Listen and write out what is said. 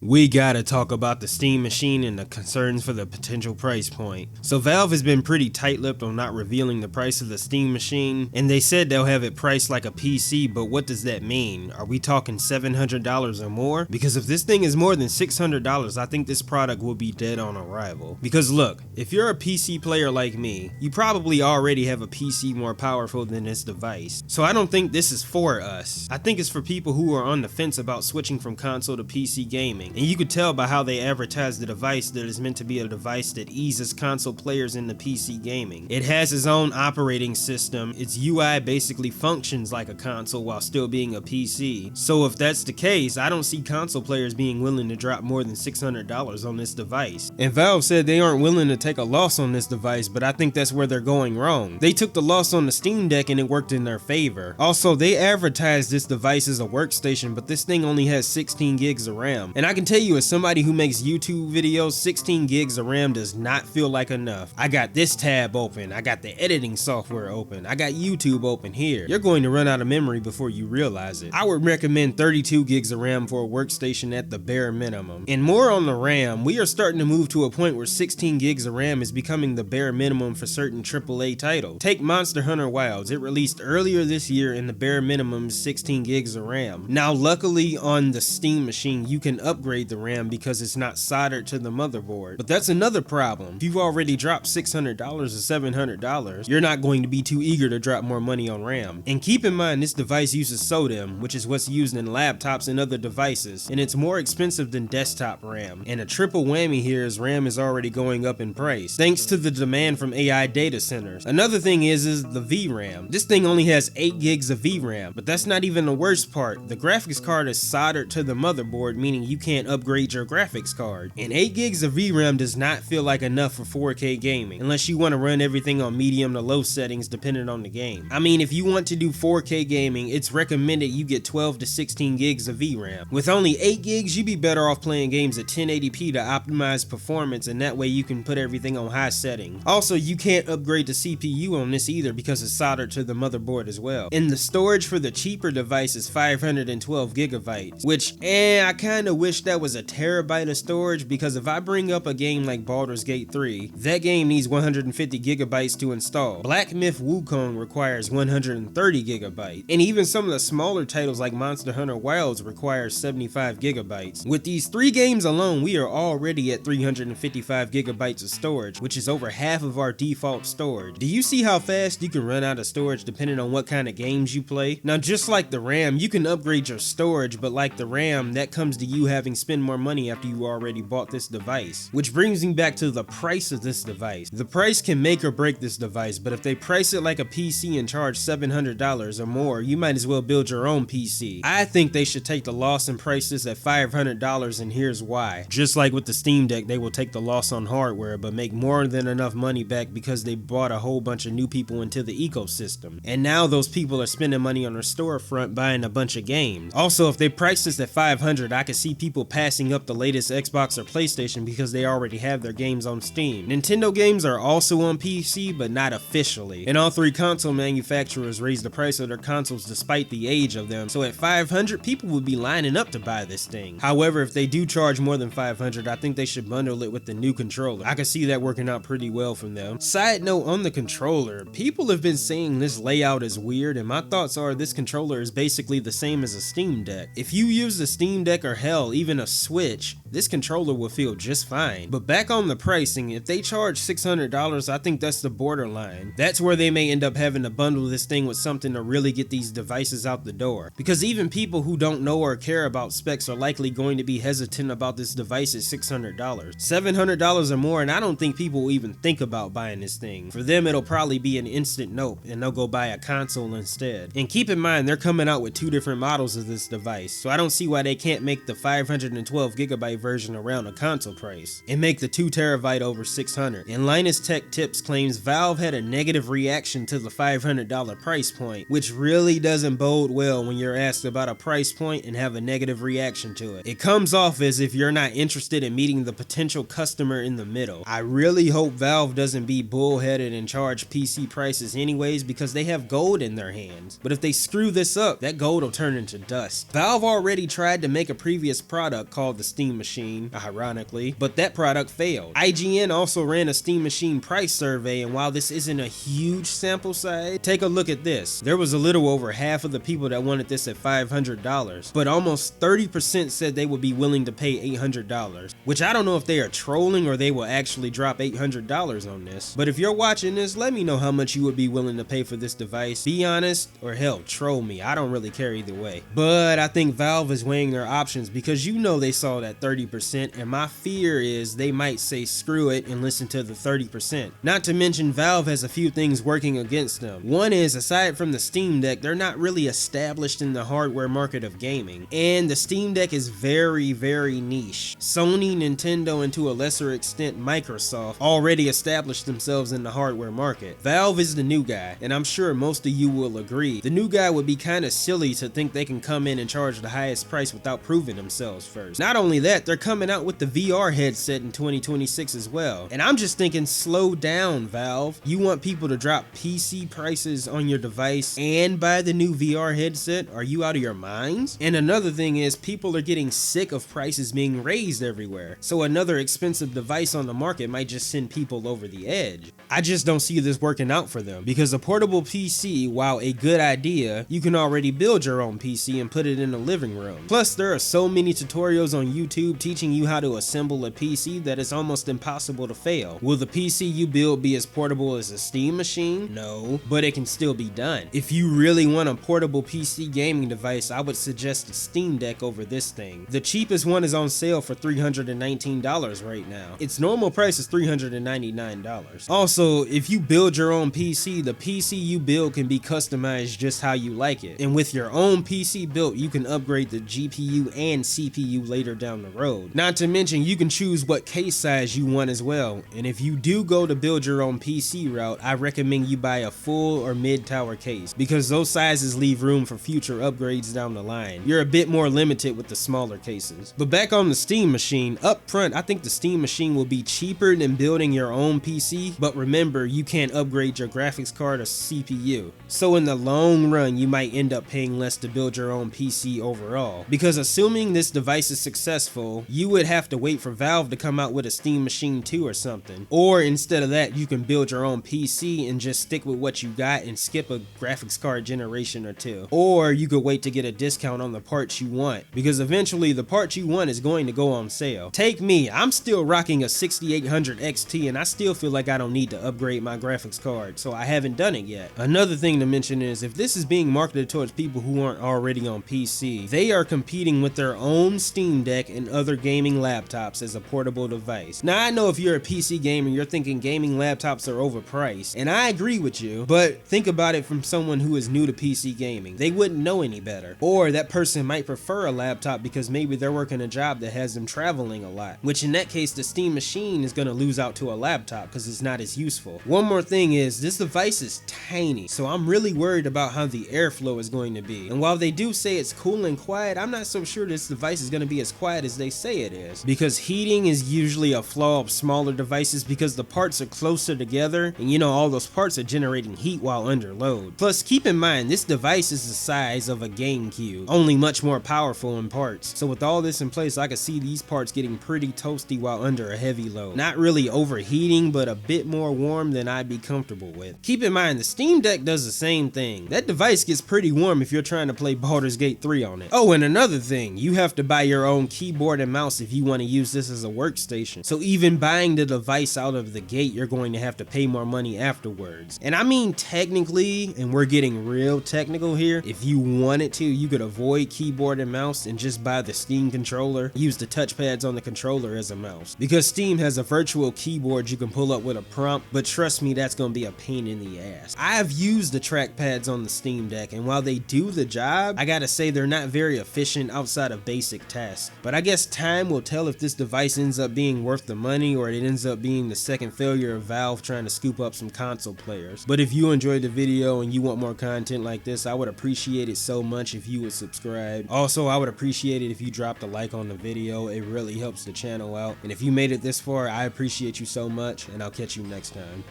We gotta talk about the Steam Machine and the concerns for the potential price point. So Valve has been pretty tight-lipped on not revealing the price of the Steam Machine, and they said they'll have it priced like a PC, but what does that mean? Are we talking $700 or more? Because if this thing is more than $600, I think this product will be dead on arrival. Because look, if you're a PC player like me, you probably already have a PC more powerful than this device. So I don't think this is for us. I think it's for people who are on the fence about switching from console to PC gaming. And you could tell by how they advertise the device that is meant to be a device that eases console players into PC gaming. It has its own operating system, its UI basically functions like a console while still being a PC. So if that's the case, I don't see console players being willing to drop more than $600 on this device. And Valve said they aren't willing to take a loss on this device, but I think that's where they're going wrong. They took the loss on the Steam Deck and it worked in their favor. Also, they advertised this device as a workstation, but this thing only has 16 gigs of RAM. And I can tell you, as somebody who makes YouTube videos, 16 gigs of RAM does not feel like enough. I got this tab open, I got the editing software open, I got YouTube open here. You're going to run out of memory before you realize it. I would recommend 32 gigs of RAM for a workstation at the bare minimum. And more on the RAM, we are starting to move to a point where 16 gigs of RAM is becoming the bare minimum for certain AAA titles. Take Monster Hunter Wilds, it released earlier this year and the bare minimum is 16 gigs of RAM. Now luckily on the Steam Machine you can upgrade the RAM because it's not soldered to the motherboard. But that's another problem. If you've already dropped $600 or $700, you're not going to be too eager to drop more money on RAM. And keep in mind this device uses SODIMM, which is what's used in laptops and other devices, and it's more expensive than desktop RAM. And a triple whammy here is RAM is already going up in price, thanks to the demand from AI data centers. Another thing is the VRAM. This thing only has 8 gigs of VRAM, but that's not even the worst part. The graphics card is soldered to the motherboard, meaning you can't upgrade your graphics card. And 8 gigs of VRAM does not feel like enough for 4K gaming, unless you want to run everything on medium to low settings depending on the game. I mean, if you want to do 4K gaming, it's recommended you get 12 to 16 gigs of VRAM. With only 8 gigs, you'd be better off playing games at 1080p to optimize performance, and that way you can put everything on high settings. Also, you can't upgrade the CPU on this either because it's soldered to the motherboard as well. And the storage for the cheaper device is 512 gigabytes, which I kinda wish that was a terabyte of storage, because if I bring up a game like Baldur's Gate 3, that game needs 150 gigabytes to install. Black Myth Wukong requires 130 gigabytes, and even some of the smaller titles like Monster Hunter Wilds require 75 gigabytes. With these 3 games alone, we are already at 355 gigabytes of storage, which is over half of our default storage. Do you see how fast you can run out of storage depending on what kind of games you play? Now, just like the RAM, you can upgrade your storage, but like the RAM, that comes to you having spent more money after you already bought this device. Which brings me back to the price of this device. The price can make or break this device, but if they price it like a PC and charge $700 or more, you might as well build your own PC. I think they should take the loss and price this at $500, and here's why. Just like with the Steam Deck, they will take the loss on hardware but make more than enough money back because they brought a whole bunch of new people into the ecosystem. And now those people are spending money on their storefront buying a bunch of games. Also, if they price this at $500, I could see people passing up the latest Xbox or PlayStation because they already have their games on Steam. Nintendo games are also on PC, but not officially. And all 3 console manufacturers raised the price of their consoles despite the age of them, so at $500, people would be lining up to buy this thing. However, if they do charge more than $500, I think they should bundle it with the new controller. I can see that working out pretty well from them. Side note on the controller, people have been saying this layout is weird, and my thoughts are this controller is basically the same as a Steam Deck. If you use the Steam Deck or hell, even a Switch, this controller will feel just fine. But back on the pricing, if they charge $600, I think that's the borderline. That's where they may end up having to bundle this thing with something to really get these devices out the door. Because even people who don't know or care about specs are likely going to be hesitant about this device at $600. $700 or more, and I don't think people will even think about buying this thing. For them, it'll probably be an instant nope, and they'll go buy a console instead. And keep in mind, they're coming out with 2 different models of this device, so I don't see why they can't make the $500 212GB version around a console price and make the 2TB over $600. And Linus Tech Tips claims Valve had a negative reaction to the $500 price point, which really doesn't bode well when you're asked about a price point and have a negative reaction to it. It comes off as if you're not interested in meeting the potential customer in the middle. I really hope Valve doesn't be bullheaded and charge PC prices anyways, because they have gold in their hands. But if they screw this up, that gold will turn into dust. Valve already tried to make a previous product called the Steam Machine, ironically, but that product failed. IGN also ran a Steam Machine price survey, and while this isn't a huge sample size, take a look at this. There was a little over half of the people that wanted this at $500, but almost 30% said they would be willing to pay $800, which I don't know if they are trolling or they will actually drop $800 on this. But if you're watching this, let me know how much you would be willing to pay for this device. Be honest, or hell, troll me. I don't really care either way. But I think Valve is weighing their options, because you know they saw that 30%, and my fear is they might say screw it and listen to the 30%. Not to mention Valve has a few things working against them. One is, aside from the Steam Deck, they're not really established in the hardware market of gaming, and the Steam Deck is very niche. Sony, Nintendo, and to a lesser extent Microsoft already established themselves in the hardware market. Valve is the new guy, and I'm sure most of you will agree. The new guy would be kinda silly to think they can come in and charge the highest price without proving themselves first. Not only that, they're coming out with the VR headset in 2026 as well. And I'm just thinking, slow down, Valve. You want people to drop PC prices on your device and buy the new VR headset? Are you out of your minds? And another thing is, people are getting sick of prices being raised everywhere. So another expensive device on the market might just send people over the edge. I just don't see this working out for them, because a portable PC, while a good idea, you can already build your own PC and put it in a living room. Plus, there are so many tutorials on YouTube teaching you how to assemble a PC that it's almost impossible to fail. Will the PC you build be as portable as a Steam machine? No, but it can still be done. If you really want a portable PC gaming device, I would suggest a Steam Deck over this thing. The cheapest one is on sale for $319 right now. Its normal price is $399. Also, if you build your own PC, the PC you build can be customized just how you like it. And with your own PC built, you can upgrade the GPU and CPU later down the road. Not to mention, you can choose what case size you want as well. And if you do go to build your own PC route, I recommend you buy a full or mid-tower case, because those sizes leave room for future upgrades down the line. You're a bit more limited with the smaller cases. But back on the Steam Machine, up front, I think the Steam Machine will be cheaper than building your own PC, but remember, you can't upgrade your graphics card or CPU. So in the long run, you might end up paying less to build your own PC overall. Because assuming this device is successful, you would have to wait for Valve to come out with a Steam Machine 2 or something. Or instead of that, you can build your own PC and just stick with what you got and skip a graphics card generation or two. Or you could wait to get a discount on the parts you want, because eventually the part you want is going to go on sale. Take me, I'm still rocking a 6800 XT and I still feel like I don't need to upgrade my graphics card, so I haven't done it yet. Another thing to mention is, if this is being marketed towards people who aren't already on PC, they are competing with their own Steam Deck and other gaming laptops as a portable device. Now, I know if you're a PC gamer, you're thinking gaming laptops are overpriced, and I agree with you, but think about it from someone who is new to PC gaming. They wouldn't know any better. Or that person might prefer a laptop because maybe they're working a job that has them traveling a lot, which in that case, the Steam Machine is going to lose out to a laptop because it's not as useful. One more thing is, this device is tiny, so I'm really worried about how the airflow is going to be. And while they do say it's cool and quiet, I'm not so sure this device is going to be as quiet as they say it is, because heating is usually a flaw of smaller devices, because the parts are closer together, and you know, all those parts are generating heat while under load. Plus, keep in mind, this device is the size of a GameCube, only much more powerful in parts. So with all this in place, I could see these parts getting pretty toasty while under a heavy load. Not really overheating, but a bit more warm than I'd be comfortable with. Keep in mind, the Steam Deck does the same thing. That device gets pretty warm if you're trying to play Baldur's Gate 3 on it. Oh, and another thing, you have to buy your own keyboard and mouse if you want to use this as a workstation. So even buying the device out of the gate, you're going to have to pay more money afterwards. And I mean, technically, and we're getting real technical here, if you wanted to, you could avoid keyboard and mouse and just buy the Steam controller, use the touchpads on the controller as a mouse. Because Steam has a virtual keyboard you can pull up with a prompt, but trust me, that's going to be a pain in the ass. I've used the trackpads on the Steam Deck, and while they do the job, I gotta say they're not very efficient outside of basic tasks. task. But I guess time will tell if this device ends up being worth the money or it ends up being the second failure of Valve trying to scoop up some console players. But if you enjoyed the video and you want more content like this, I would appreciate it so much if you would subscribe. Also, I would appreciate it if you dropped a like on the video. It really helps the channel out. And if you made it this far, I appreciate you so much, and I'll catch you next time.